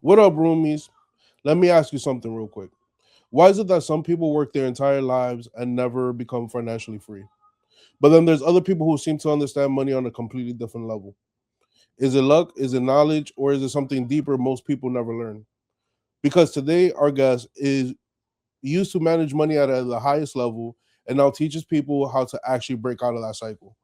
What up, roomies? Let me ask you something real quick. Why is it that some people work their entire lives and never become financially free? But then there's other people who seem to understand money on a completely different level. Is it luck? Is it knowledge? Or is it something deeper most people never learn? Because today, our guest is used to manage money at the highest level and now teaches people how to actually break out of that cycle.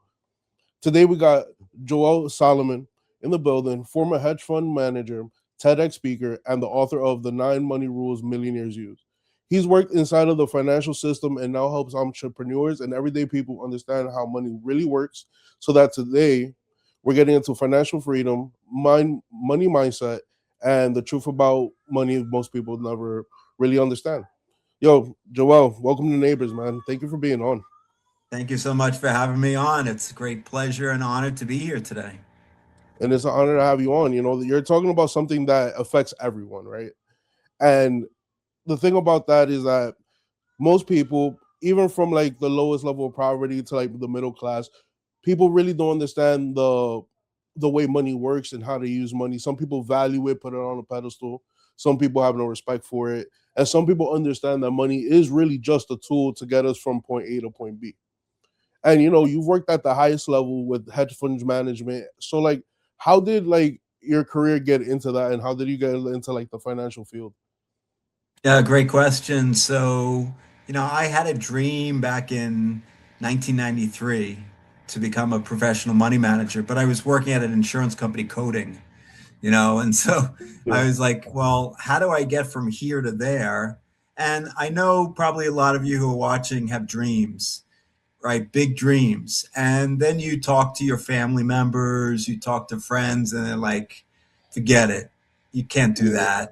Today we got Joel Salomon in the building, former hedge fund manager, TEDx speaker, and the author of The Nine Money Rules Millionaires Use. He's worked inside of the financial system and now helps entrepreneurs and everyday people understand how money really works so that today we're getting into financial freedom, money mindset, and the truth about money most people never really understand. Yo, Joel, welcome to Neighbors, man. Thank you for being on. Thank you so much for having me on. It's a great pleasure and honor to be here today. And it's an honor to have you on. You know, you're talking about something that affects everyone, right? And the thing about that is that most people, even from like the lowest level of poverty to like the middle class, people really don't understand the way money works and how to use money. Some people value it, put it on a pedestal. Some people have no respect for it. And some people understand that money is really just a tool to get us from point A to point B. And you know, you've worked at the highest level with hedge funds management. So like how did like your career get into that and how did you get into like the financial field? Yeah, great question. I had a dream back in 1993 to become a professional money manager, but I was working at an insurance company coding, and so Yeah. I was like, well, how do I get from here to there? And I know probably a lot of you who are watching have dreams, right? Big dreams. And then you talk to your family members, you talk to friends, and they're like, forget it. You can't do Yeah.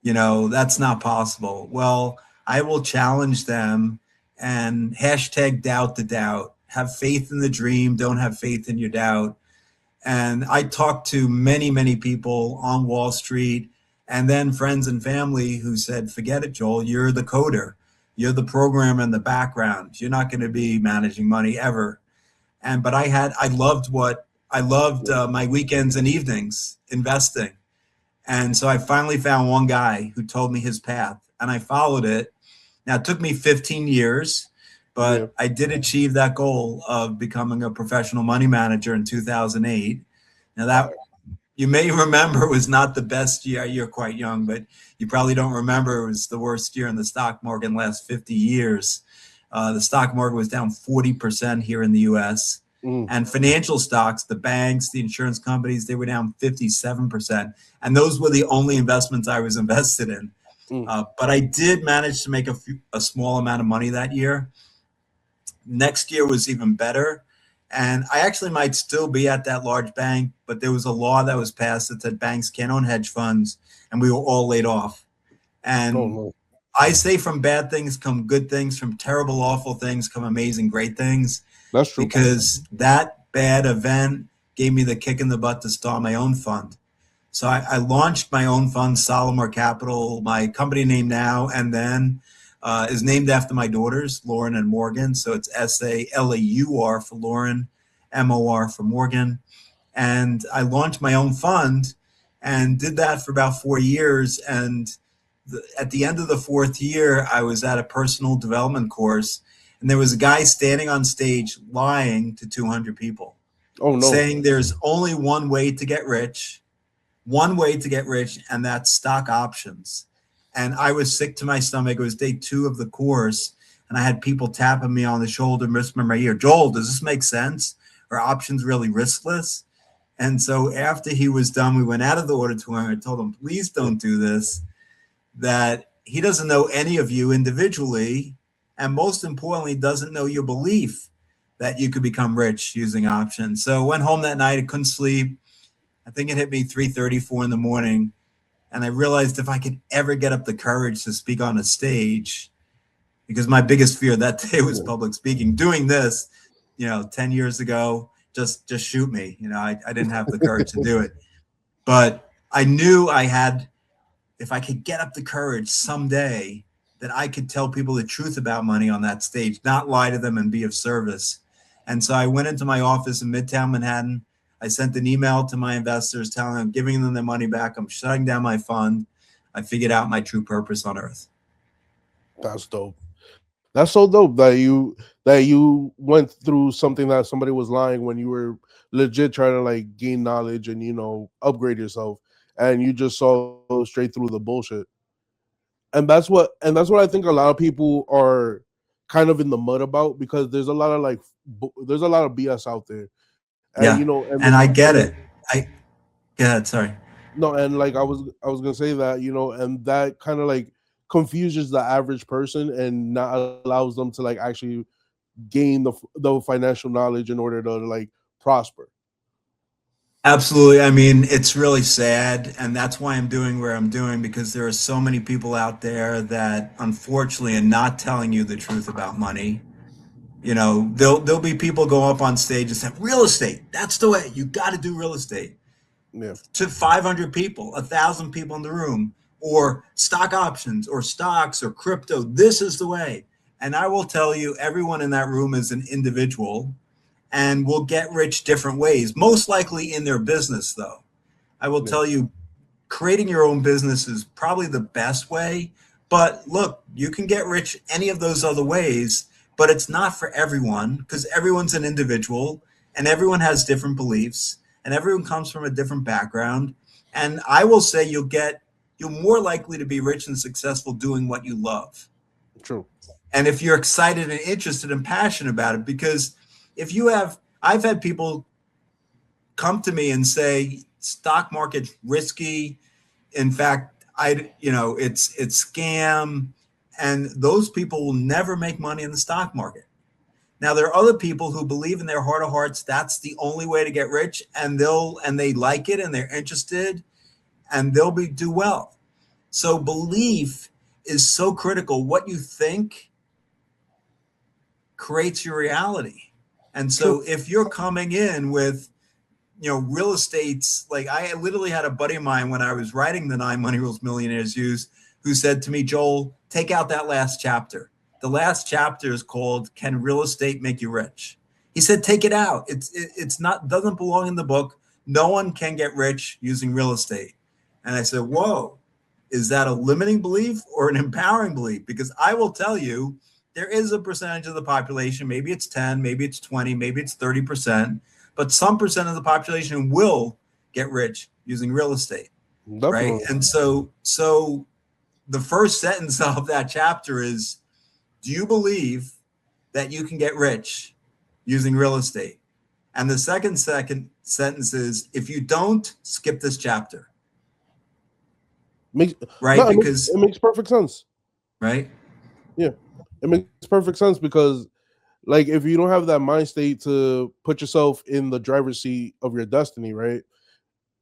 that. That's not possible. Well, I will challenge them and hashtag doubt the doubt. Have faith in the dream, don't have faith in your doubt. And I talked to many, many people on Wall Street and then friends and family who said, forget it, Joel, you're the coder. You're the programmer in the background. You're not going to be managing money ever. But I loved my weekends and evenings investing. And so I finally found one guy who told me his path and I followed it. Now, it took me 15 years, Yeah. but I did achieve that goal of becoming a professional money manager in 2008. Now, that Fire. you may remember was not the best year. You're quite young, but you probably don't remember it was the worst year in the stock market in the last 50 years. The stock market was down 40% here in the US. Mm. And financial stocks, the banks, the insurance companies, they were down 57%. And those were the only investments I was invested in. Mm. But I did manage to make a small amount of money that year. Next year was even better. And I actually might still be at that large bank, but there was a law that was passed that said banks can't own hedge funds, and we were all laid off. Oh And no. I say from bad things come good things, from terrible, awful things come amazing, great things, That's true. because that bad event gave me the kick in the butt to start my own fund. So I launched my own fund, Salomon Capital, my company name now, and then is named after my daughters, Lauren and Morgan. So it's SALAUR for Lauren, MOR for Morgan. And I launched my own fund and did that for about 4 years. And at the end of the fourth year, I was at a personal development course, and there was a guy standing on stage lying to 200 people, Oh no. saying there's only one way to get rich, and that's stock options. And I was sick to my stomach. It was day 2 of the course, and I had people tapping me on the shoulder, whispering in my ear, Joel, does this make sense? Are options really riskless? And so after he was done, we went out of the auditorium. I told him, please Yeah. don't do this, that he doesn't know any of you individually, and most importantly, doesn't know your belief that you could become rich using options. So I went home that night. I couldn't sleep. I think it hit me 3:34 in the morning. And I realized if I could ever get up the courage to speak on a stage, because my biggest fear that day was Yeah. public speaking, doing this, 10 years ago, just shoot me. I didn't have the courage to do it. But I knew I had, if I could get up the courage someday, that I could tell people the truth about money on that stage, not lie to them and be of service. And so I went into my office in Midtown Manhattan. I sent an email to my investors telling them, giving them their money back. I'm shutting down my fund. I figured out my true purpose on earth. That's dope. That's so dope that you went through something that somebody was lying when you were legit trying to like gain knowledge and upgrade yourself, and you just saw straight through the bullshit. And that's what I think a lot of people are kind of in the mud about, because there's a lot of like there's a lot of BS out there, and Yeah. And I get it. I, yeah, sorry. no, and like I was gonna say that, and that kind of like confuses the average person and not allows them to like actually gain the financial knowledge in order to like prosper. Absolutely. I mean, it's really sad. And that's why I'm doing where I'm doing, because there are so many people out there that unfortunately are not telling you the truth about money. You know, there'll be people go up on stage and say, real estate, that's the way. You got to do real estate. Yeah, To 500 people, 1,000 people in the room, or stock options or stocks or crypto. This is the way. And I will tell you, everyone in that room is an individual and will get rich different ways, most likely in their business, though. I will yeah, tell you, creating your own business is probably the best way. But look, you can get rich any of those other ways, but it's not for everyone because everyone's an individual and everyone has different beliefs and everyone comes from a different background. And I will say you're more likely to be rich and successful doing what you love. true. And if you're excited and interested and passionate about it, because if you have, I've had people come to me and say, stock market's risky. In fact, it's scam, and those people will never make money in the stock market. Now there are other people who believe in their heart of hearts that's the only way to get rich, and they like it and they're interested, and they'll be do well. So belief is so critical. What you think creates your reality. And True. so if you're coming in with real estate's like, I literally had a buddy of mine when I was writing the 9 Money Rules Millionaires Use, who said to me, Joel, take out that last chapter. The last chapter is called Can Real Estate Make You Rich? He said, take it out. It's not, doesn't belong in the book. No one can get rich using real estate. And I said, whoa, is that a limiting belief or an empowering belief? Because I will tell you, there is a percentage of the population, maybe it's 10, maybe it's 20, maybe it's 30%, but some percent of the population will get rich using real estate, right? Definitely. And so the first sentence of that chapter is, do you believe that you can get rich using real estate? And the second sentence is, if you don't, skip this chapter, Makes right? no, Because, it makes perfect sense. right? Yeah, it makes perfect sense because like if you don't have that mind state to put yourself in the driver's seat of your destiny, right?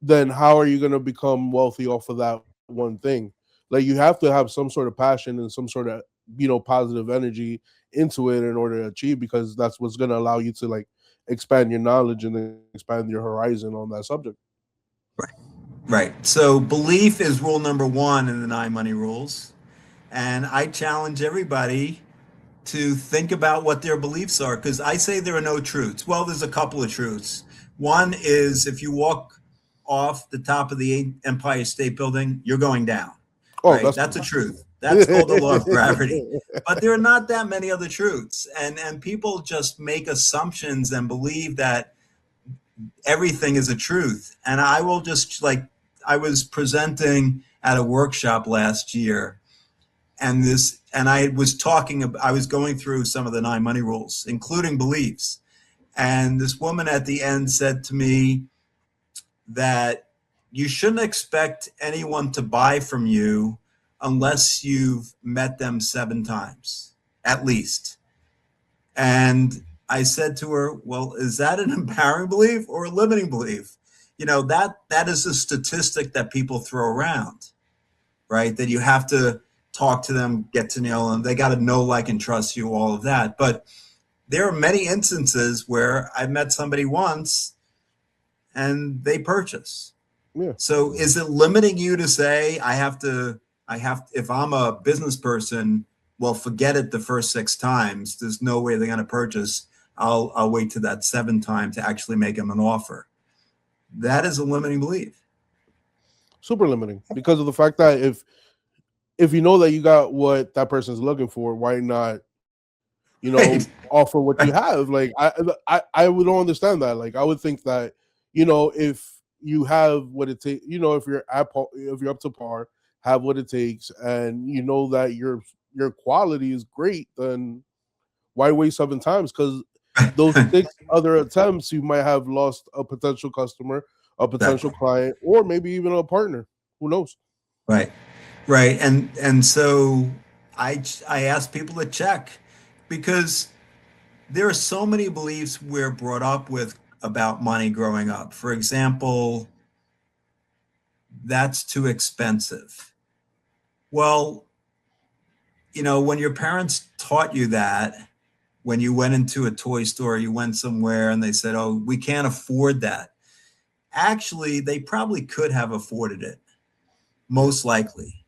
Then how are you going to become wealthy off of that one thing? Like you have to have some sort of passion and some sort of positive energy into it in order to achieve, because that's what's going to allow you to like expand your knowledge and expand your horizon on that subject. Right. Right. So belief is rule number one in the 9 Money Rules. And I challenge everybody to think about what their beliefs are, because I say there are no truths. Well, there's a couple of truths. One is if you walk off the top of the Empire State Building, you're going down, Oh, right? that's That's a true. truth. That's called the law of gravity. But there are not that many other truths. And people just make assumptions and believe that everything is a truth. And I will just like, I was presenting at a workshop last year, and I was going through some of the 9 Money Rules, including beliefs. And this woman at the end said to me that you shouldn't expect anyone to buy from you unless you've met them 7 times at least. And I said to her, well, is that an empowering belief or a limiting belief? That is a statistic that people throw around, right? That you have to talk to them, get to know them. They got to know, like, and trust you, all of that. But there are many instances where I met somebody once and they purchase. Yeah, So is it limiting you to say, if I'm a business person, well, forget it the first 6 times. There's no way they're going to purchase. I'll wait to that 7th time to actually make them an offer. That is a limiting belief. Super limiting because of the fact that if you know that you got what that person's looking for, why not, Right. offer what you Right. have? Like I would don't understand that. Like I would think that, if you have what it takes, if you're if you're up to par, have what it takes, and you know that your quality is great, then why waste 7 times? Because those six other attempts, you might have lost a potential customer, a potential Exactly. client, or maybe even a partner. Who knows? Right. Right. And so I ask people to check because there are so many beliefs we're brought up with about money growing up. For example, that's too expensive. Well, when your parents taught you that, when you went into a toy store, you went somewhere and they said, "Oh, we can't afford that." Actually, they probably could have afforded it, Yeah, most likely.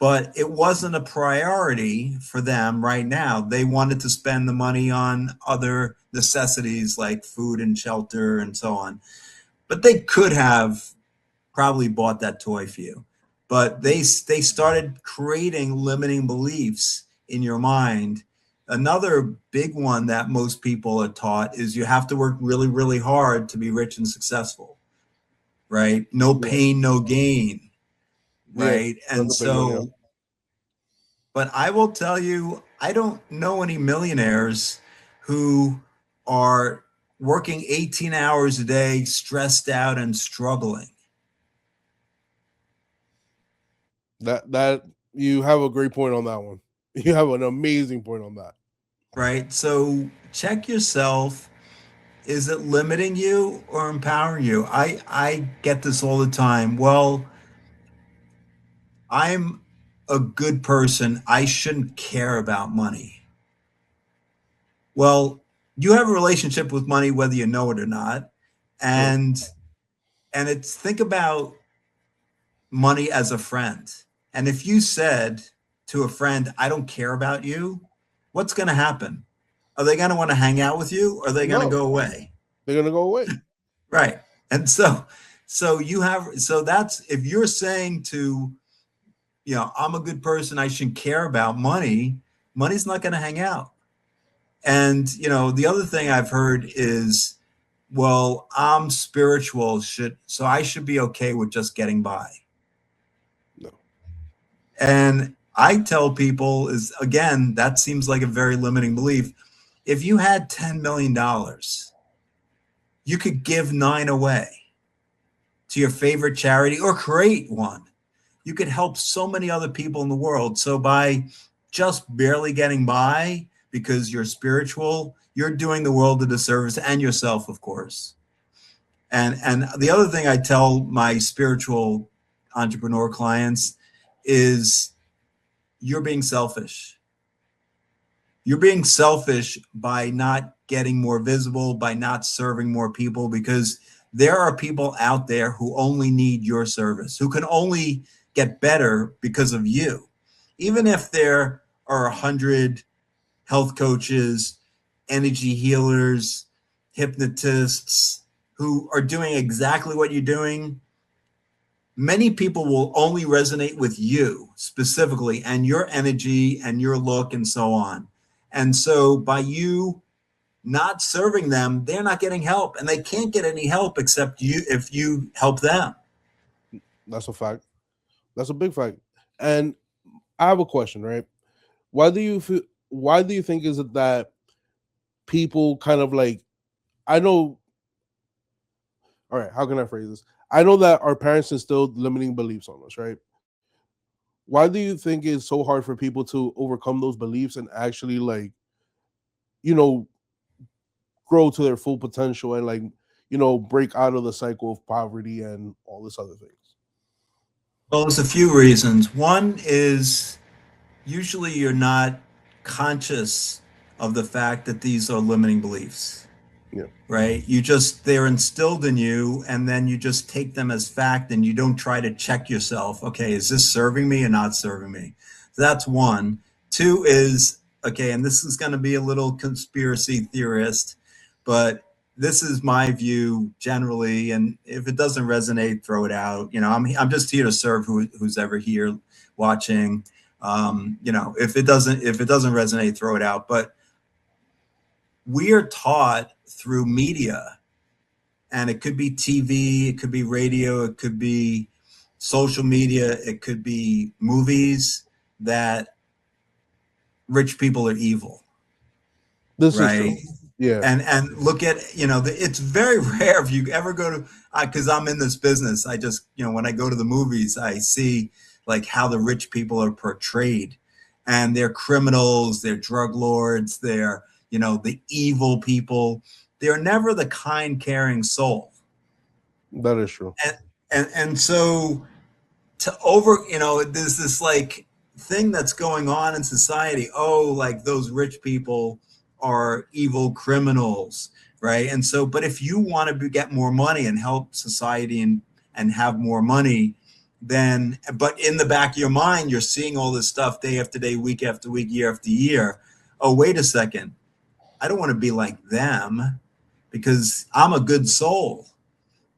But it wasn't a priority for them right now. They wanted to spend the money on other necessities like food and shelter and so on. But they could have probably bought that toy for you. But yeah, they started creating limiting beliefs in your mind. Another big one that most people are taught is you have to work really, really hard to be rich and successful, right? No yeah, pain, no gain, yeah. right? That's And a big one. Yeah. so, but I will tell you, I don't know any millionaires who are working 18 hours a day, stressed out and struggling, That you have a great point on that one. You have an amazing point on that. right? So check yourself. Is it limiting you or empowering you? I get this all the time. Well, I'm a good person. I shouldn't care about money. Well, you have a relationship with money whether you know it or not. True. And it's think about money as a friend. And if you said to a friend, "I don't care about you," what's going to happen? Are they going to want to hang out with you or are they going to No, go away? they're gonna go away. Right. And so that's if you're saying to, I'm a good person, I should care about money, money's not going to hang out. And the other thing I've heard is, well, I'm spiritual, should so I should be okay with just getting by. No, And I tell people is again, that seems like a very limiting belief. If you had $10 million, you could give nine away to your favorite charity or create one. You could help so many other people in the world. So by just barely getting by because you're spiritual, you're doing the world a disservice and yourself, of course. And the other thing I tell my spiritual entrepreneur clients is you're being selfish. You're being selfish by not getting more visible, by not serving more people, because there are people out there who only need your service, who can only get better because of you. Even if there are 100 health coaches, energy healers, hypnotists who are doing exactly what you're doing, many people will only resonate with you specifically and your energy and your look and so on. And so by you not serving them, they're not getting help and they can't get any help except you if you help them. that's a fact. That's a big fact. And I have a question, right? Why do you feel? Why do you think is it that people kind of like? I know. All right, how can I phrase this? I know that our parents instilled limiting beliefs on us, right? Why do you think it's so hard for people to overcome those beliefs and actually like, you know, grow to their full potential and like, break out of the cycle of poverty and all this other things? Well, there's a few reasons. One is usually you're not conscious of the fact that these are limiting beliefs, Yeah, right? They're instilled in you and then you just take them as fact and you don't try to check yourself. Okay, is this serving me or not serving me? So that's one. Two is, okay, and this is going to be a little conspiracy theorist, but this is my view generally, and if it doesn't resonate, throw it out. I'm just here to serve who's ever here watching. If it doesn't resonate, throw it out. But we are taught through media, and it could be TV, it could be radio, it could be social media, it could be movies, that rich people are evil, This is right? true. Yeah. And look at, it's very rare if you ever go to, because I'm in this business, I just, when I go to the movies, I see like how the rich people are portrayed, and they're criminals, they're drug lords, they're, the evil people. They're never the kind, caring soul. That is true. And so, to over, there's this like thing that's going on in society. Oh, like those rich people are evil criminals, right? And so, but if you want to get more money and help society and have more money, then, but in the back of your mind, you're seeing all this stuff day after day, week after week, year after year. Oh, wait a second, I don't want to be like them, because I'm a good soul.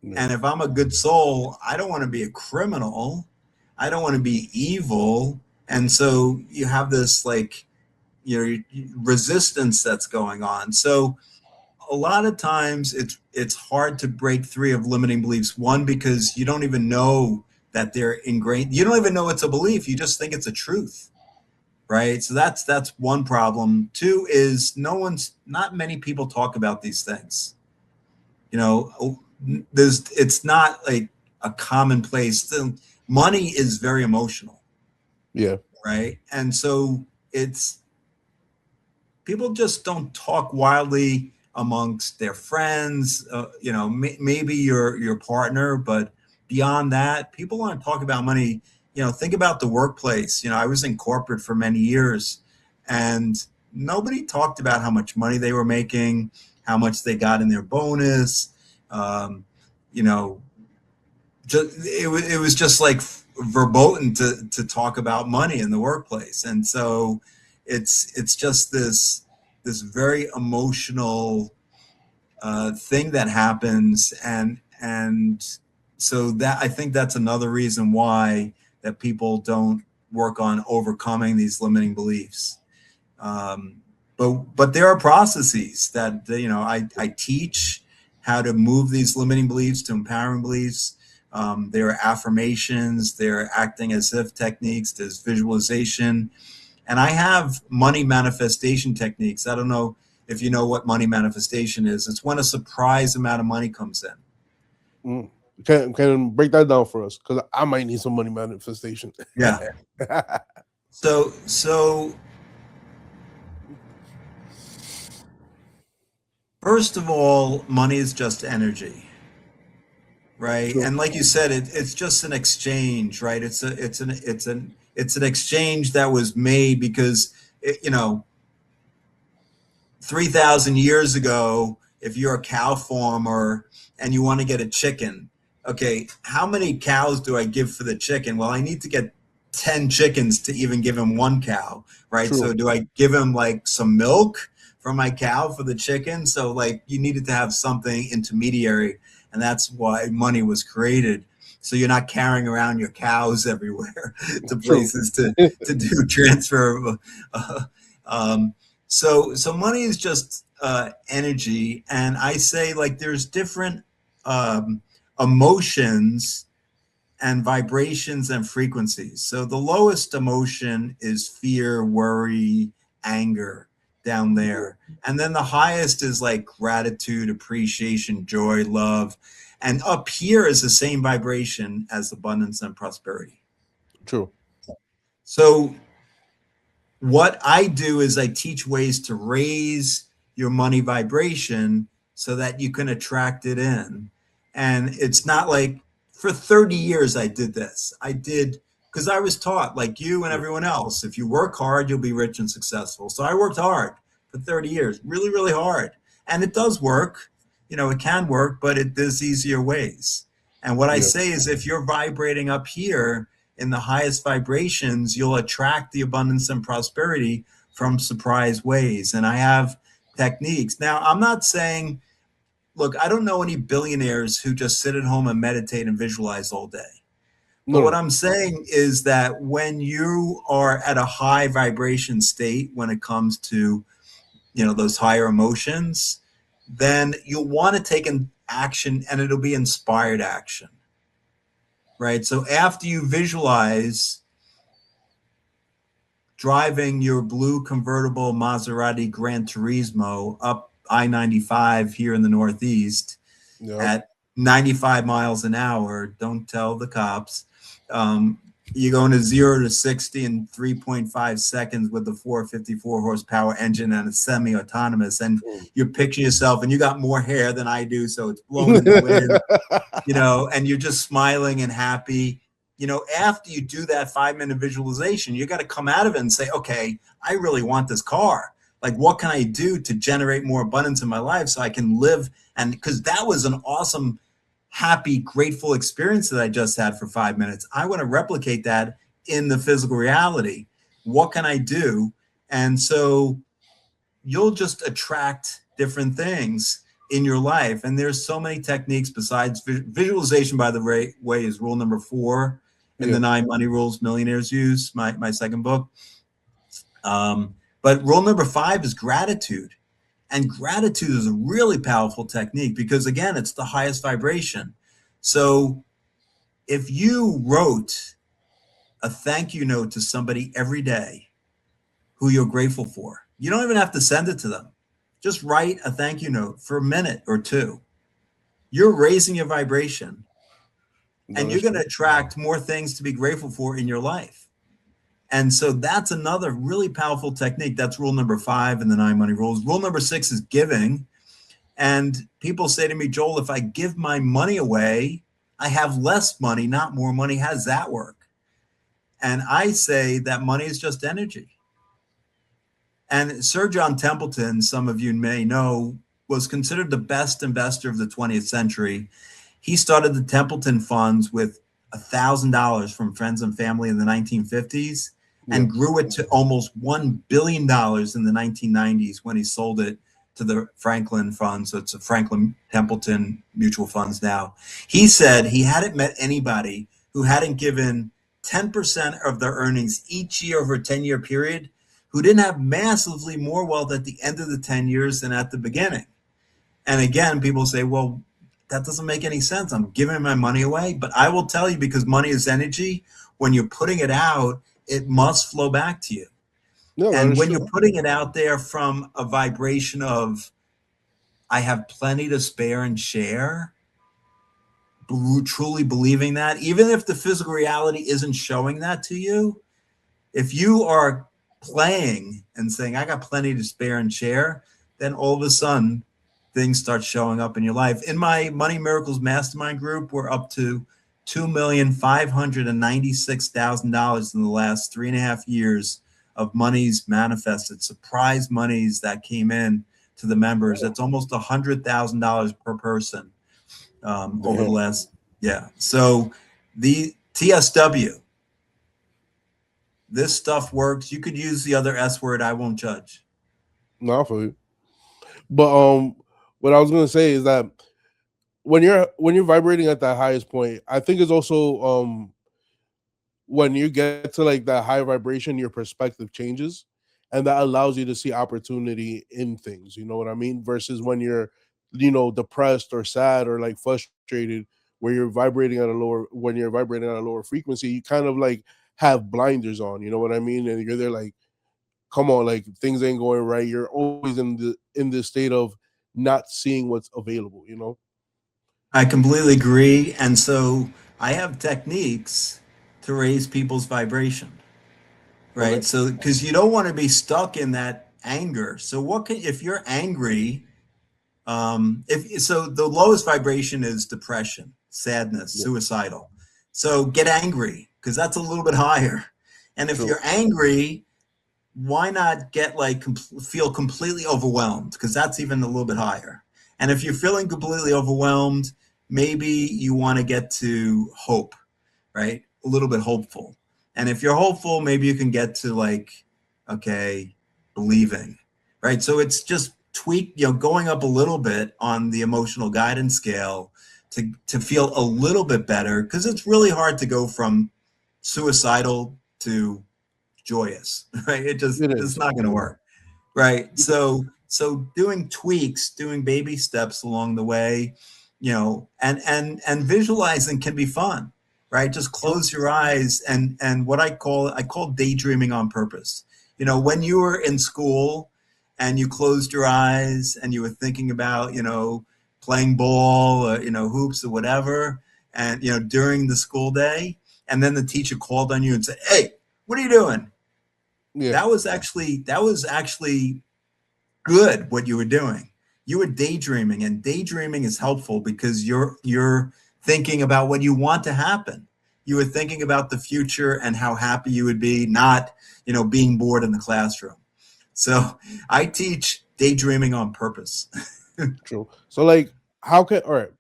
Yeah. And if I'm a good soul, I don't want to be a criminal. I don't want to be evil. And so you have this like, resistance that's going on. So a lot of times it's hard to break free of limiting beliefs. One, because you don't even know that they're ingrained. You don't even know it's a belief. You just think it's a truth. Right. So that's one problem. Two is not many people talk about these things. It's not like a commonplace. Money is very emotional, Yeah. right? And so it's people just don't talk wildly amongst their friends. Maybe your partner, but beyond that, people aren't talking about money. Think about the workplace. I was in corporate for many years, and nobody talked about how much money they were making, how much they got in their bonus. Um, you know, it was just like verboten to talk about money in the workplace, and so it's just this very emotional thing that happens, and so that I think that's another reason why that people don't work on overcoming these limiting beliefs. Um, but there are processes that I teach how to move these limiting beliefs to empowering beliefs. There are affirmations, there are acting as if techniques, there's visualization, and I have money manifestation techniques. I don't know if you know what money manifestation is. It's when a surprise amount of money comes in. Mm. Can break that down for us, because I might need some money manifestation. Yeah. So first of all, money is just energy, right? True. And like you said, it's just an exchange, right? It's an exchange that was made because 3,000 years ago, if you're a cow farmer and you want to get a chicken, okay, how many cows do I give for the chicken? Well, I need to get 10 chickens to even give him one cow, right? So True. do I give him like some milk for my cow for the chicken? So like you needed to have something intermediary, and that's why money was created. So you're not carrying around your cows everywhere to True. places to do transfer of um, so money is just energy, and I say like there's different um, emotions and vibrations and frequencies. So the lowest emotion is fear, worry, anger down there, and then the highest is like gratitude, appreciation, joy, love, and up here is the same vibration as abundance and prosperity. True. So what I do is I teach ways to raise your money vibration so that you can attract it in. And it's not like for 30 years I did this. I did because I was taught, like you and everyone else, if you work hard, you'll be rich and successful. So I worked hard for 30 years, really, really hard. And it does work. It can work, but there's easier ways. And what I Yeah. say is if you're vibrating up here, in the highest vibrations, you'll attract the abundance and prosperity from surprise ways. And I have techniques. Now, I'm not saying look, I don't know any billionaires who just sit at home and meditate and visualize all day. No, But what no. I'm saying is that when you are at a high vibration state, when it comes to, those higher emotions, then you'll want to take an action, and it'll be inspired action, right? So after you visualize driving your blue convertible Maserati Gran Turismo up I-95 here in the Northeast Yep. at 95 miles an hour, don't tell the cops. Um, you're going to 0 to 60 in 3.5 seconds with a 454 horsepower engine and a semi-autonomous. And Mm. you're picturing yourself, and you got more hair than I do, so it's blowing in the wind, and you're just smiling and happy. After you do that 5-minute visualization, you got to come out of it and say, okay, I really want this car. Like, what can I do to generate more abundance in my life so I can live? And because that was an awesome, happy, grateful experience that I just had for 5 minutes, I want to replicate that in the physical reality. What can I do? And so you'll just attract different things in your life. And there's so many techniques besides visualization, by the way, is rule number 4 in the Yeah. 9 money rules millionaires use, my second book. But rule number 5 is gratitude. And gratitude is a really powerful technique because, again, it's the highest vibration. So if you wrote a thank you note to somebody every day who you're grateful for, you don't even have to send it to them. Just write a thank you note for a minute or two. You're raising your vibration, That and you're is going to true. attract more things to be grateful for in your life. And so that's another really powerful technique. That's rule number 5 in the 9 money rules. Rule number 6 is giving. And people say to me, Joel, if I give my money away, I have less money, not more money. How does that work? And I say that money is just energy. And Sir John Templeton, some of you may know, was considered the best investor of the 20th century. He started the Templeton funds with $1,000 from friends and family in the 1950s Yeah. and grew it to almost $1 billion in the 1990s when he sold it to the Franklin Fund. So it's a Franklin Templeton mutual funds now. He said he hadn't met anybody who hadn't given 10% of their earnings each year over a 10-year period who didn't have massively more wealth at the end of the 10 years than at the beginning. And again, people say, well, that doesn't make any sense. I'm giving my money away. But I will tell you, because money is energy, when you're putting it out, it must flow back to you. No, that And is when you're true. putting it out there from a vibration of, I have plenty to spare and share, truly believing that, even if the physical reality isn't showing that to you, if you are playing and saying, I got plenty to spare and share, then all of a sudden things start showing up in your life. In my Money Miracles Mastermind group, we're up to $2,596,000 in the last 3.5 years of monies manifested, surprise monies that came in to the members. That's almost $100,000 per person over the Damn. last, yeah. So the TSW, this stuff works. You could use the other S word. I won't judge. No, I feel you. But what I was gonna say is that when you're vibrating at that highest point, I think it's also when you get to like that high vibration, your perspective changes, and that allows you to see opportunity in things. You know what I mean? Versus when you're, depressed or sad or like frustrated, where you're vibrating at a lower when you're vibrating at a lower frequency, you kind of like have blinders on. You know what I mean? And you're there like, come on, like things ain't going right. You're always in this state of not seeing what's available. I completely agree. And so I have techniques to raise people's vibration, right? Okay. So, because you don't want to be stuck in that anger. So, if you're angry, if so, the lowest vibration is depression, sadness, Yeah. suicidal. So, get angry because that's a little bit higher. And if True. you're angry, why not get like feel completely overwhelmed, because that's even a little bit higher. And if you're feeling completely overwhelmed, maybe you want to get to hope, right? A little bit hopeful. And if you're hopeful, maybe you can get to like, okay, believing, right? So it's just tweak, going up a little bit on the emotional guidance scale to feel a little bit better, because it's really hard to go from suicidal to joyous, right? It It's is. not going to work, right? So doing tweaks, doing baby steps along the way, and visualizing can be fun, right? Just True. close your eyes, and what I call daydreaming on purpose. When you were in school and you closed your eyes and you were thinking about, playing ball or, hoops or whatever, and, during the school day, and then the teacher called on you and said, "Hey, what are you doing?" Yeah. That was actually good what you were doing. You were daydreaming, and daydreaming is helpful because you're thinking about what you want to happen. You were thinking about the future and how happy you would be, not, being bored in the classroom. So I teach daydreaming on purpose. True. So like, how can all right?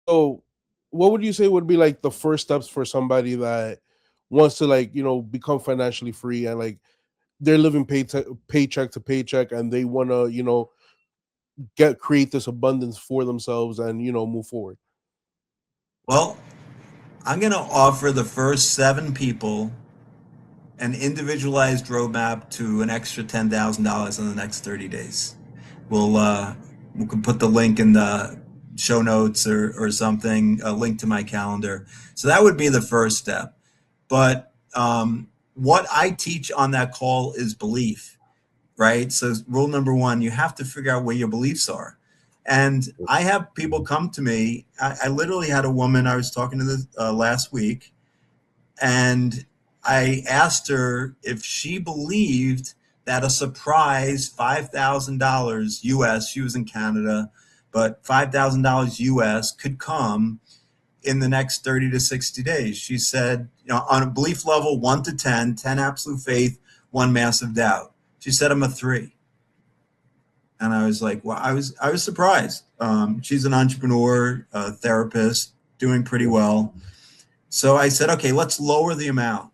So, what would you say would be like the first steps for somebody that wants to like become financially free and like they're living paycheck to paycheck and they want to get create this abundance for themselves and move forward. Well, I'm going to offer the first 7 people an individualized roadmap to an extra $10,000 in the next 30 days. We'll we can put the link in the show notes or something, a link to my calendar. So that would be the first step. But what I teach on that call is belief, right? So rule number one, you have to figure out where your beliefs are. And I have people come to me. I literally had a woman I was talking to this last week, and I asked her if she believed that a surprise $5,000 US, she was in Canada, but $5,000 US could come in the next 30 to 60 days. She said, on a belief level 1 to 10, 10 absolute faith, 1 massive doubt. She said, I'm a 3. And I was like, well, I was surprised. She's an entrepreneur, a therapist, doing pretty well. So I said, okay, let's lower the amount.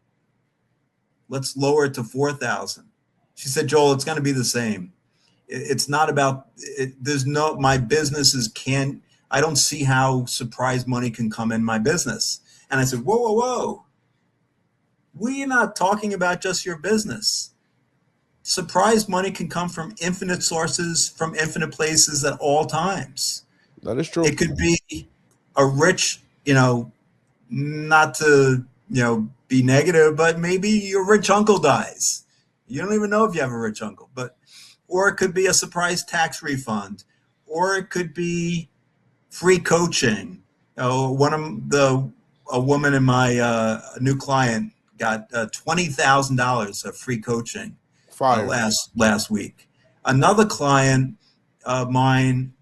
Let's lower it to 4,000. She said, Joel, it's going to be the same. It's not about it. There's no, my businesses can't, I don't see how surprise money can come in my business. And I said, whoa, whoa, whoa. We're not talking about just your business. Surprise money can come from infinite sources, from infinite places at all times. That is true. It could be a rich, not to, be negative, but maybe your rich uncle dies. You don't even know if you have a rich uncle, but, or it could be a surprise tax refund, or it could be free coaching. One of a woman in my new client got $20,000 of free coaching Fire. last week. Another client of mine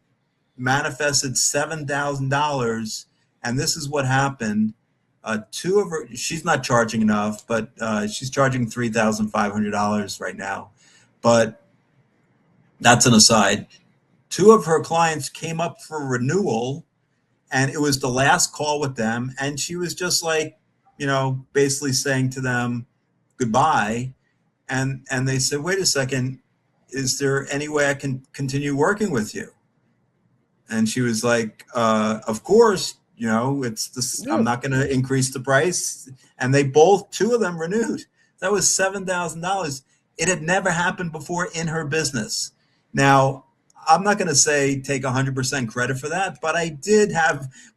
manifested $7,000, and this is what happened. Two of her, she's not charging enough, but she's charging $3,500 right now. But that's an aside. Two of her clients came up for renewal, and it was the last call with them, and she was just like, basically saying to them goodbye. And they said, wait a second, is there any way I can continue working with you? And she was like, of course, it's this, I'm Yeah. not going to increase the price. And they both, two of them renewed. That was $7,000. It had never happened before in her business. Now, I'm not going to say take 100% credit for that, but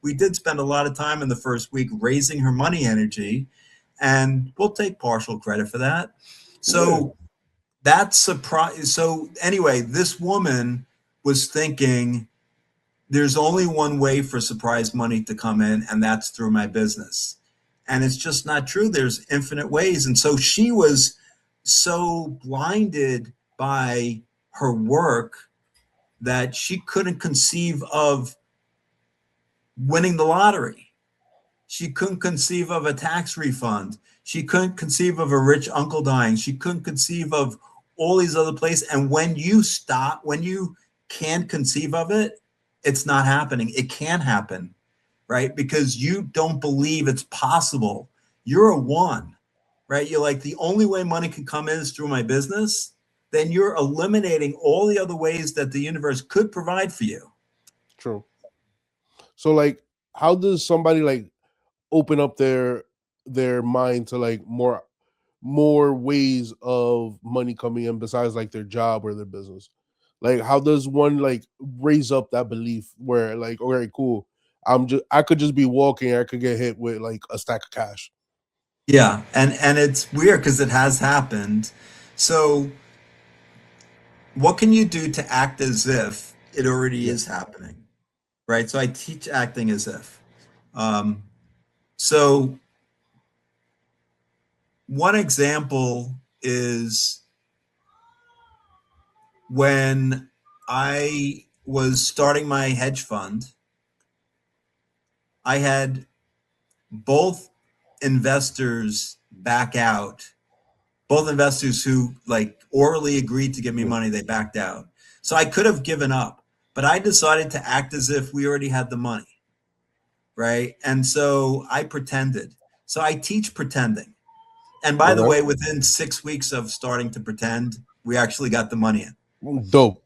we did spend a lot of time in the first week raising her money energy, and we'll take partial credit for that. Yeah. So that's surprise. So anyway, this woman was thinking, there's only one way for surprise money to come in, and that's through my business. And it's just not true. There's infinite ways. And so she was so blinded by her work that she couldn't conceive of winning the lottery. She couldn't conceive of a tax refund. She couldn't conceive of a rich uncle dying. She couldn't conceive of all these other places. And when you can't conceive of it, it's not happening. It can happen, right? Because you don't believe it's possible. You're a 1, right? You're like, the only way money can come in is through my business. then you're eliminating all the other ways that the universe could provide for you. True. So like, how does somebody like open up their mind to like more ways of money coming in besides like their job or their business? Like, how does one like raise up that belief where like, okay, cool, I could just be walking, I could get hit with like a stack of cash. Yeah, and it's weird because it has happened. So, what can you do to act as if it already Yeah. is happening? Right? So I teach acting as if. Um, so one example is when I was starting my hedge fund, I had both investors back out, both investors who like orally agreed to give me Yeah. money, they backed out. So I could have given up, but I decided to act as if we already had the money, right? And so I pretended. So I teach pretending. And by the Okay. way, within 6 weeks of starting to pretend, we actually got the money in. Dope.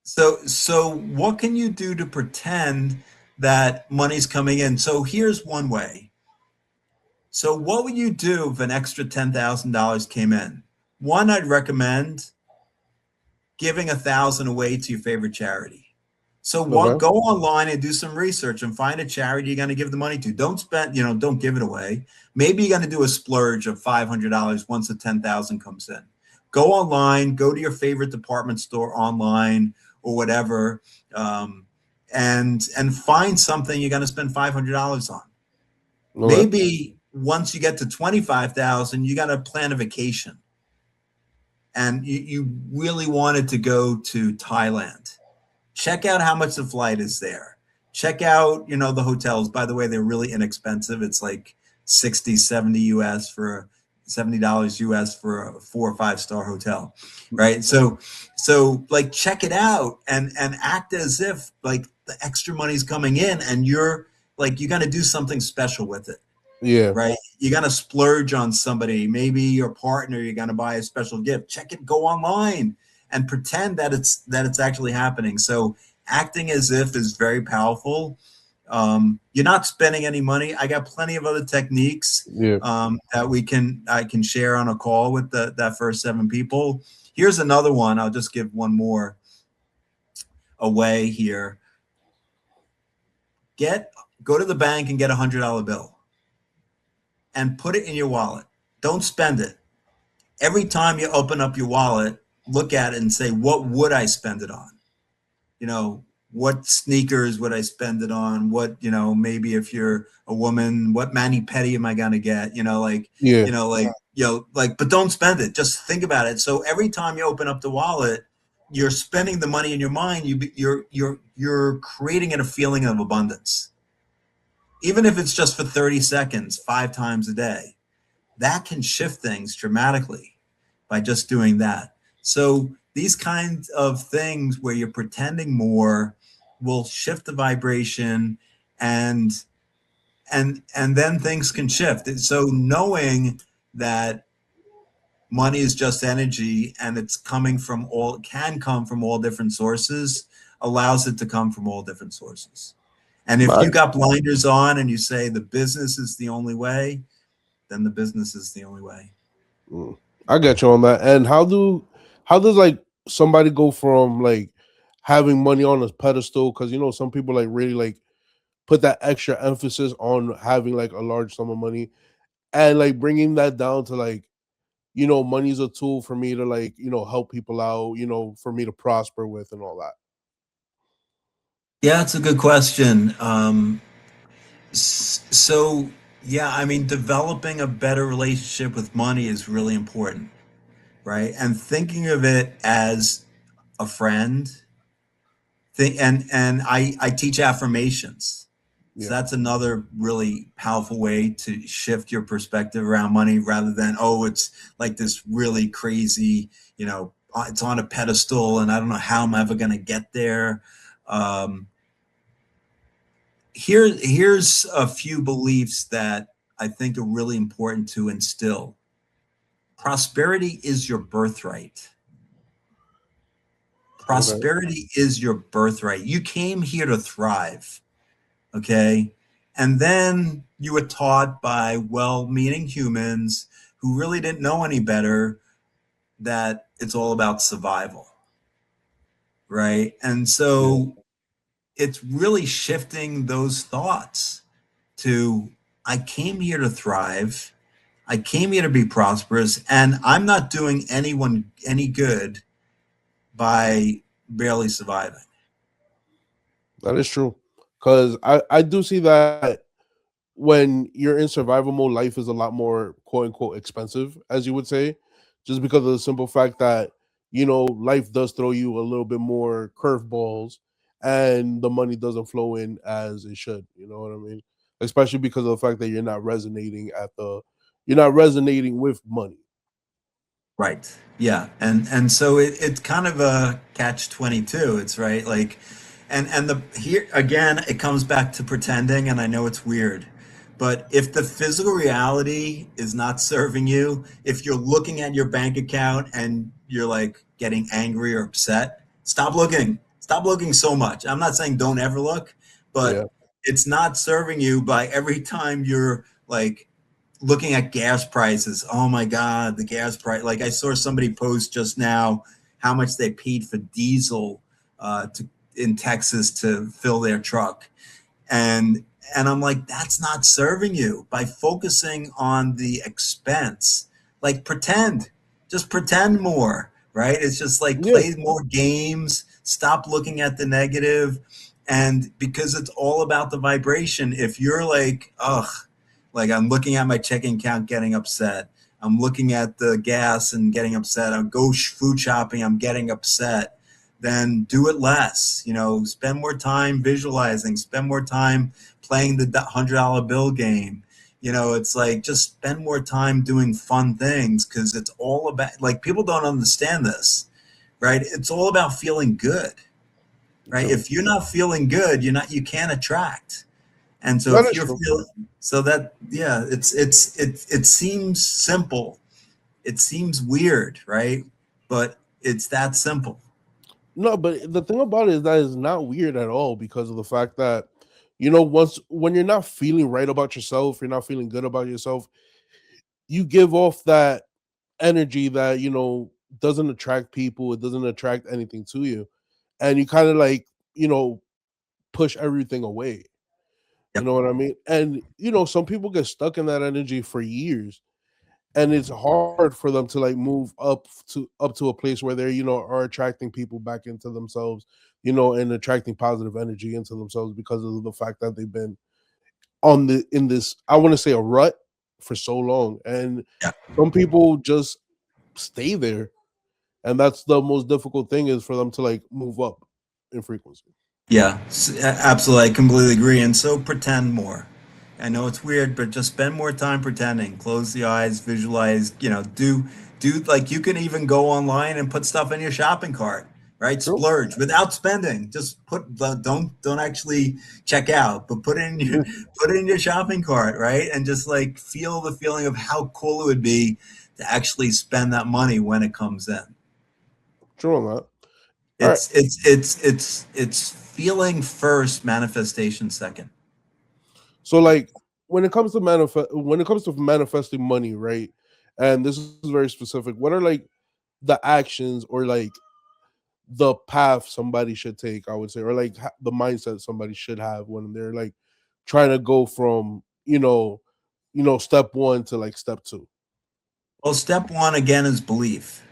So what can you do to pretend that money's coming in? So here's one way. So what would you do if an extra $10,000 came in? One, I'd recommend giving 1,000 away to your favorite charity. So what? Okay. Go online and do some research and find a charity you're going to give the money to. Don't spend, don't give it away. Maybe you're going to do a splurge of $500 once the 10,000 comes in. Go online, go to your favorite department store online or whatever, um, and find something you're going to spend $500 on. Okay. Maybe once you get to 25,000, you got to plan a vacation, and you really wanted to go to Thailand. Check out how much the flight is there. Check out, the hotels. By the way, they're really inexpensive. It's like 60, 70 US for $70 US for a 4 or 5 star hotel. Right. So like check it out and act as if like the extra money's coming in and you're gonna do something special with it. Yeah. Right? You're gonna splurge on somebody, maybe your partner, you're gonna buy a special gift. Check it, go online and pretend that it's actually happening. So acting as if is very powerful. You're not spending any money. I got plenty of other techniques Yeah. that I can share on a call with that first 7 people. Here's another one. I'll just give one more away here. Go to the bank and get $100 bill and put it in your wallet. Don't spend it. Every time you open up your wallet, look at it and say, what would I spend it on? You know, what sneakers would I spend it on? What, maybe if you're a woman, what mani pedi am I going to get? Yeah. But don't spend it. Just think about it. So every time you open up the wallet, you're spending the money in your mind. You're creating a feeling of abundance, even if it's just for 30 seconds, 5 times a day. That can shift things dramatically by just doing that. So these kinds of things where you're pretending more will shift the vibration and and then things can shift. So knowing that money is just energy and can come from all different sources allows it to come from all different sources. And if I, you got blinders on and you say the business is the only way, then the business is the only way. mm, I got you on that. And how does like somebody go from like having money on a pedestal? Because some people like really like put that extra emphasis on having like a large sum of money, and like bringing that down to like, money's a tool for me to like, help people out, for me to prosper with and all that. Yeah, it's a good question. So, yeah, I mean, developing a better relationship with money is really important, right? And thinking of it as a friend. And I teach affirmations. So Yeah. that's another really powerful way to shift your perspective around money rather than, oh, it's like this really crazy, it's on a pedestal and I don't know how I'm ever going to get there. Um, here's a few beliefs that I think are really important to instill. Prosperity is your birthright. Okay. Prosperity is your birthright. You came here to thrive, okay? And then you were taught by well meaning humans who really didn't know any better that it's all about survival, right? And Yeah. so it's really shifting those thoughts to I came here to thrive. I came here to be prosperous, and I'm not doing anyone any good by barely surviving. That is true. Because I do see that when you're in survival mode, life is a lot more quote unquote expensive, as you would say, just because of the simple fact that, life does throw you a little bit more curveballs and the money doesn't flow in as it should. You know what I mean? Especially because of the fact that you're not resonating with money. Right. Yeah. And so it's kind of a catch 22. It's right. Like, and the here again, it comes back to pretending. And I know it's weird, but if the physical reality is not serving you, if you're looking at your bank account and you're like getting angry or upset, stop looking. Stop looking so much. I'm not saying don't ever look, Yeah. but it's not serving you by every time you're like looking at gas prices. Oh my God, the gas price. Like I saw somebody post just now how much they paid for diesel in Texas to fill their truck. And and I'm like, that's not serving you by focusing on the expense. Like just pretend more, right? It's just like Yeah. play more games, stop looking at the negative. And because it's all about the vibration, if you're like, ugh, like I'm looking at my checking account, getting upset. I'm looking at the gas and getting upset. I'm go food shopping. I'm getting upset. Then do it less. Spend more time visualizing. Spend more time playing the $100 bill game. It's like just spend more time doing fun things because it's all about like people don't understand this, right? It's all about feeling good, right? True. If you're not feeling good, you can't attract. And so That if is you're true. feeling so that yeah, it seems simple. It seems weird, right? But it's that simple. No, but the thing about it is that is not weird at all because of the fact that, once when you're not feeling right about yourself, you're not feeling good about yourself, you give off that energy that, doesn't attract people, it doesn't attract anything to you. And you kind of like, push everything away. You Yep. know what I mean? And some people get stuck in that energy for years, and it's hard for them to like move up to a place where they're are attracting people back into themselves, and attracting positive energy into themselves because of the fact that they've been on the in this, I want to say, a rut for so long. And Yeah. some people just stay there, and that's the most difficult thing, is for them to like move up in frequency. Yeah, absolutely. I completely agree. And so pretend more. I know it's weird, but just spend more time pretending. Close the eyes, visualize, do like you can even go online and put stuff in your shopping cart, right? True. Splurge without spending. Just don't actually check out, but put it in your shopping cart, right? And just like feel the feeling of how cool it would be to actually spend that money when it comes in. True on that. All right. It's feeling first, manifestation second. So like when it comes to manifesting money, right? And this is very specific. What are like the actions or like the path somebody should take, I would say, or like the mindset somebody should have when they're like trying to go from, step 1 to like step 2. Well, step one again is belief,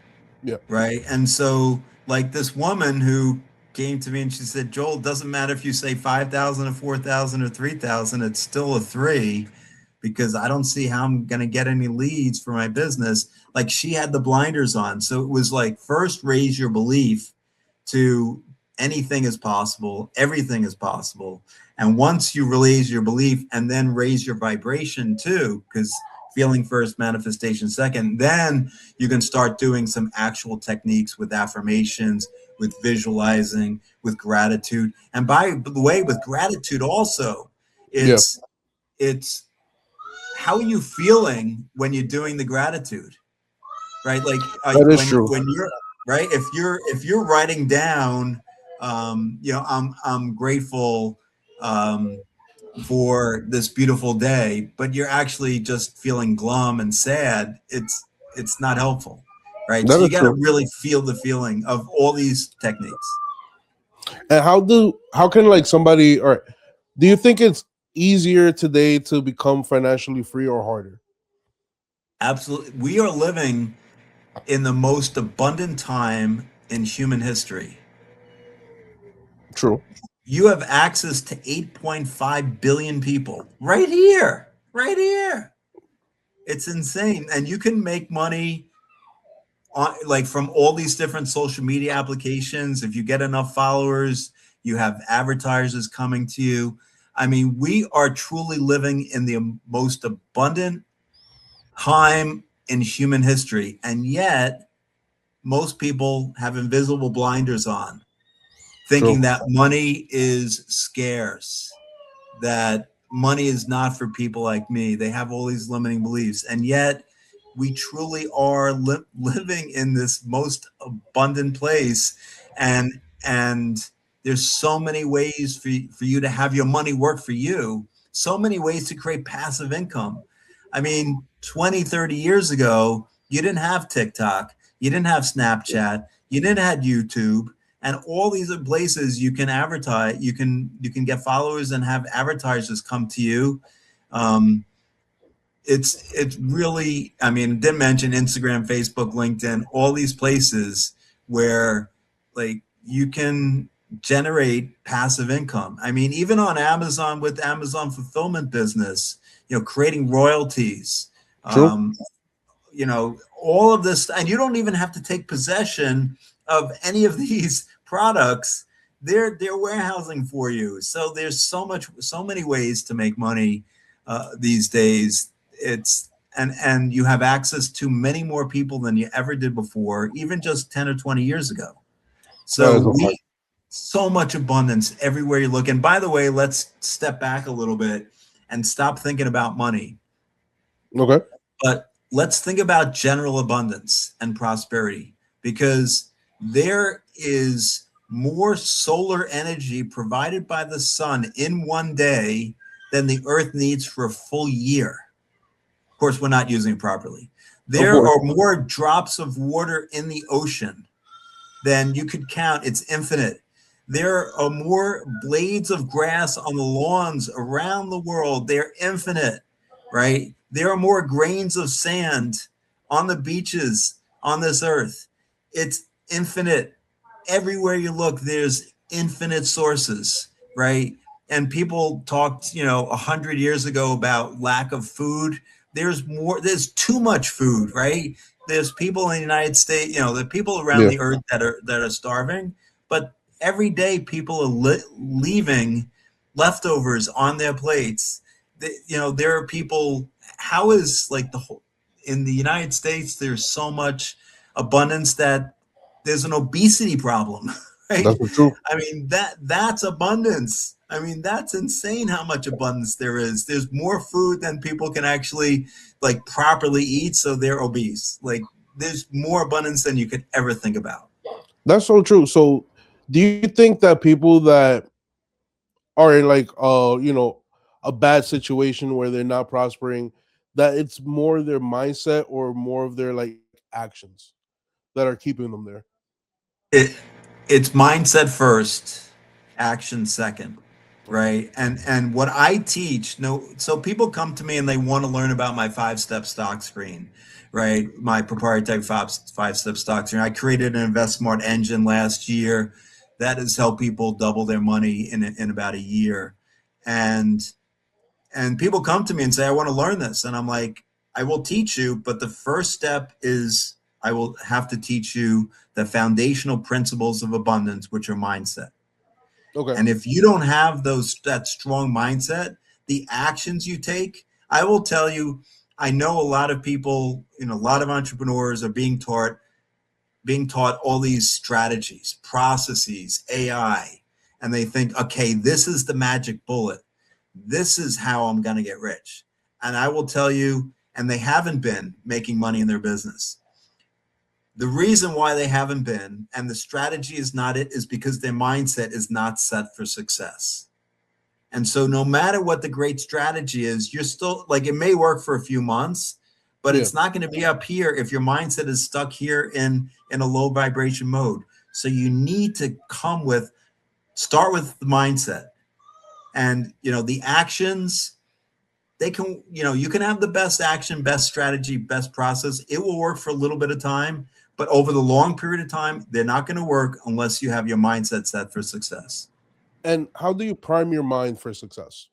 Yeah. right? And so, like this woman who came to me and she said, Joel, it doesn't matter if you say 5,000 or 4,000 or 3,000, it's still a three because I don't see how I'm going to get any leads for my business. Like she had the blinders on. So it was like, first, raise your belief to anything is possible, everything is possible. And once you raise your belief and then raise your vibration too, because feeling first, manifestation second, then you can start doing some actual techniques with affirmations, with visualizing, with gratitude. And by the way, with gratitude also, Yeah. it's how are you feeling when you're doing the gratitude, right? Like That is when true. right? If you're writing down, I'm grateful um, for this beautiful day, but you're actually just feeling glum and sad. It's not helpful, right? That So you is got to true. really feel the feeling of all these techniques. And how can like somebody, or do you think it's easier today to become financially free or harder? Absolutely, we are living in the most abundant time in human history. True. You have access to 8.5 billion people right here, right here. It's insane. And you can make money on, like, from all these different social media applications. If you get enough followers, you have advertisers coming to you. I mean, we are truly living in the most abundant time in human history. And yet, most people have invisible blinders on, True. thinking that money is scarce, that money is not for people like me. They have all these limiting beliefs. And yet, we truly are living in this most abundant place. And there's so many ways for you to have your money work for you, so many ways to create passive income. I mean, 20, 30 years ago, you didn't have TikTok, you didn't have Snapchat, you didn't have YouTube, and all these are places you can advertise. You can get followers and have advertisers come to you. um, it's really, I mean, didn't mention Instagram, Facebook, LinkedIn, all these places where, like, you can generate passive income. I mean, even on Amazon, with Amazon fulfillment business, creating royalties, True. um, all of this, and you don't even have to take possession of any of these products. They're warehousing for you. So there's so many ways to make money these days. It's and you have access to many more people than you ever did before, even just 10 or 20 years ago. That So is a fact. we so much abundance everywhere you look. And by the way, let's step back a little bit and stop thinking about money, Okay. but let's think about general abundance and prosperity, because there is more solar energy provided by the sun in one day than the earth needs for a full year. Of course, we're not using it properly. Of There course. are more drops of water in the ocean than you could count. It's infinite. There are more blades of grass on the lawns around the world. They're infinite, right? There are more grains of sand on the beaches on this earth. It's infinite. Everywhere you look, there's infinite sources, right? And people talked, 100 years ago about lack of food. There's too much food, right? There's people in the United States, the people around Yeah. the earth that are starving, but every day people are leaving leftovers on their plates. There are people. How is, like, the whole in the United States? There's so much abundance that there's an obesity problem, right? That's the truth. I mean, that's abundance. I mean, that's insane how much abundance there is. There's more food than people can actually, like, properly eat, so they're obese. Like, there's more abundance than you could ever think about. That's so true. So, do you think that people that are in like a bad situation where they're not prospering, that it's more their mindset or more of their like actions that are keeping them there? It it's mindset first, action second, right? And what I teach, no, so people come to me and they want to learn about my 5-step stock screen, right? My proprietary five-step stock screen. I created an Invest Smart engine last year that has helped people double their money in about a year. And and people come to me and say, I want to learn this, and I'm like, I will teach you, but the first step is I will have to teach you the foundational principles of abundance, which are mindset. Okay. And if you don't have that strong mindset, the actions you take, I will tell you, I know a lot of people, a lot of entrepreneurs are being taught all these strategies, processes, AI, and they think, okay, this is the magic bullet. This is how I'm going to get rich. And I will tell you, and they haven't been making money in their business. The reason why they haven't been, and the strategy is not it, is because their mindset is not set for success. And so no matter what the great strategy is, you're still like, it may work for a few months, but Yeah. it's not going to be up here if your mindset is stuck here in a low vibration mode. So you need to start with the mindset, and the actions, they can, you can have the best action, best strategy, best process. It will work for a little bit of time, but over the long period of time, they're not going to work unless you have your mindset set for success. And how do you prime your mind for success?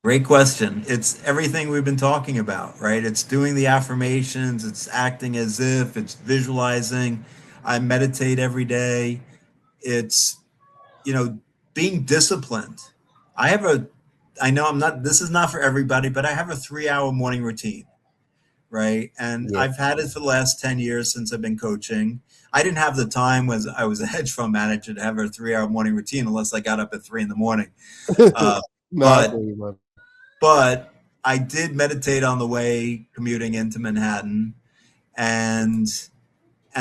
Great question. It's everything we've been talking about, right? It's doing the affirmations, it's acting as if, it's visualizing. I meditate every day. It's, you know, being disciplined. I have a, I know I'm not, this is not for everybody, but I have a 3 hour morning routine, right? And Yeah. I've had it for the last 10 years since I've been coaching. I didn't have the time when I was a hedge fund manager to have a 3 hour morning routine unless I got up at 3 in the morning. Uh, Nah, I but feel you, man. but I did meditate on the way commuting into Manhattan, and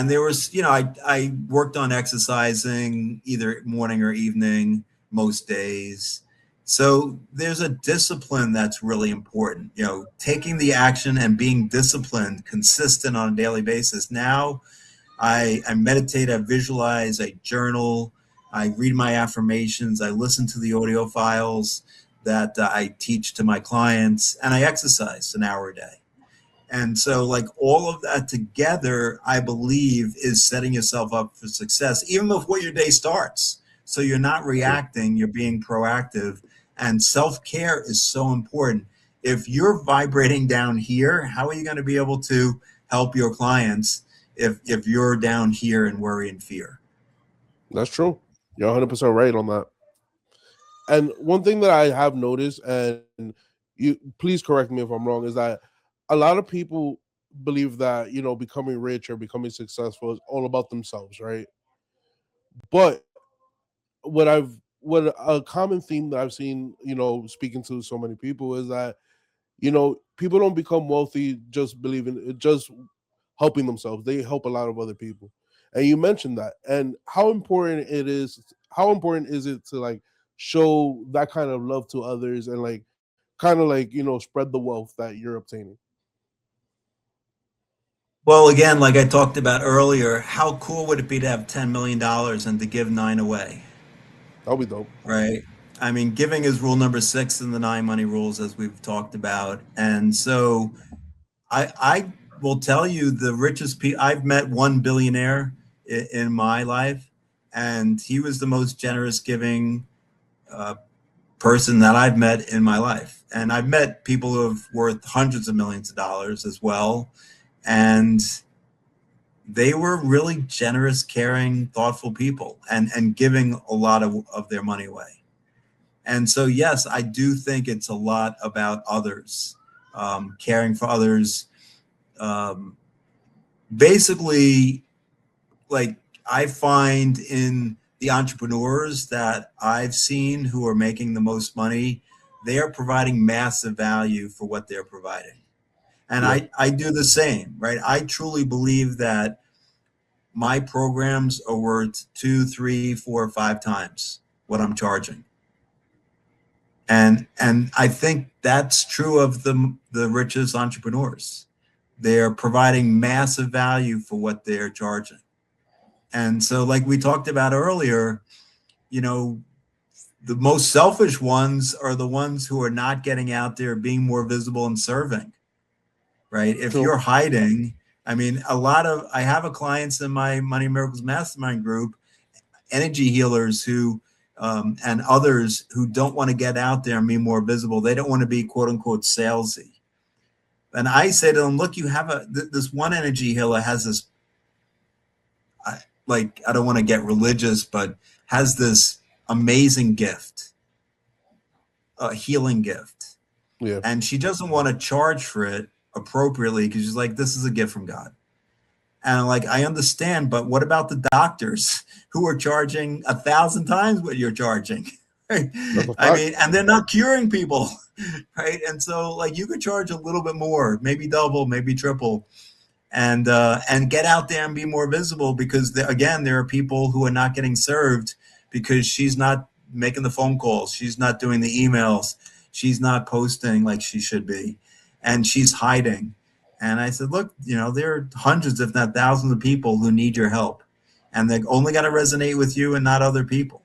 there was, I worked on exercising either morning or evening most days. So there's a discipline that's really important, taking the action and being disciplined, consistent on a daily basis. Now I meditate, I visualize, I journal, I read my affirmations, I listen to the audio files that I teach to my clients, and I exercise an hour a day. And so, like, all of that together, I believe, is setting yourself up for success, even before your day starts. So you're not Yeah. reacting, you're being proactive. And self care is so important. If you're vibrating down here, how are you going to be able to help your clients if you're down here in worry and fear? That's true. You're 100% right on that. And one thing that I have noticed, and you please correct me if I'm wrong, is that a lot of people believe that, becoming rich or becoming successful is all about themselves, right? But what a common theme that I've seen, speaking to so many people is that, people don't become wealthy just believing just helping themselves. They help a lot of other people. And you mentioned that. And how important is it to like show that kind of love to others and like kind of like, spread the wealth that you're obtaining. Well, again, like I talked about earlier, how cool would it be to have $10 million and to give nine away? That'll be dope. Right. I mean, giving is rule number six in the nine money rules, as we've talked about. And so I will tell you, the richest people I've met, one billionaire in my life, and he was the most generous giving uh, person that I've met in my life. And I've met people who have worth hundreds of millions of dollars as well. And they were really generous, caring, thoughtful people, and giving a lot of their money away. And so, yes, I do think it's a lot about others, caring for others. Um, Basically, like, I find in the entrepreneurs that I've seen who are making the most money, they are providing massive value for what they're providing. And Yeah. I do the same, right? I truly believe that my programs are worth two, three, four, five times what I'm charging. And I think that's true of the richest entrepreneurs. They're providing massive value for what they're charging. And so, like we talked about earlier, you know, the most selfish ones are the ones who are not getting out there, being more visible and serving, right? If True. you're hiding, I mean, I have a clients in my Money Miracles Mastermind group, energy healers who and others who don't want to get out there and be more visible. They don't want to be quote unquote salesy. And I say to them, look, you have this one energy healer has this, like, I don't want to get religious, but has this amazing gift, a healing gift. Yeah. And she doesn't want to charge for it appropriately because she's like, this is a gift from God. And like, I understand, but what about the doctors who are charging 1,000 times what you're charging? Right? That's a I fact. mean, and they're not curing people, right? And so, like, you could charge a little bit more, maybe double, maybe triple. and get out there and be more visible, because again, there are people who are not getting served because she's not making the phone calls, she's not doing the emails, she's not posting like she should be, and she's hiding. And I said, look, there are hundreds, if not thousands, of people who need your help, and they're only going to resonate with you and not other people.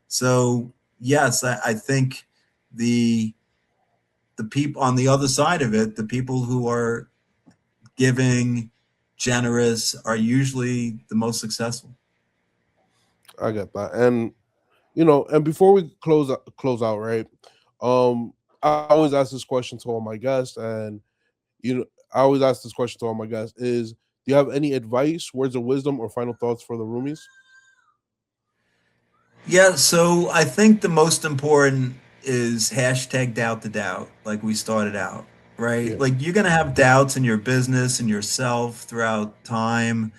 So yes, I think the the people on the other side of it, the people who are giving, generous, are usually the most successful. I get that. And and before we close out, right? I always ask this question to all my guests, and I always ask this question to all my guests is, do you have any advice, words of wisdom, or final thoughts for the roomies? Yeah, so I think the most important is hashtag doubt the doubt, like we started out, right? Yeah, Like you're going to have doubts in your business and yourself throughout time.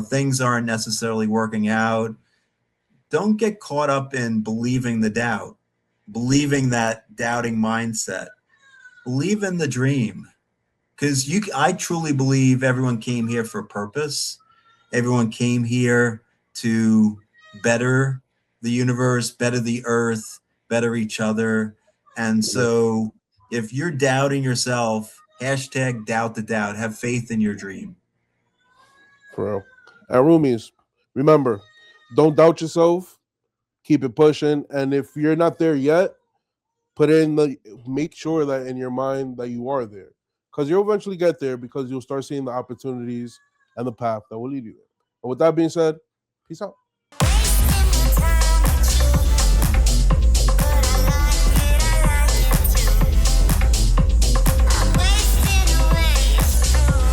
Things aren't necessarily working out. Don't get caught up in believing the doubt, believing that doubting mindset. Believe in the dream, because I truly believe everyone came here for a purpose. Everyone came here to better the universe, better the earth, better each other. And yeah, so if you're doubting yourself, hashtag doubt the doubt, have faith in your dream. for real. And roomies, remember, don't doubt yourself. Keep it pushing. And if you're not there yet, make sure that in your mind that you are there, because you'll eventually get there, because you'll start seeing the opportunities and the path that will lead you there. And with that being said, peace out.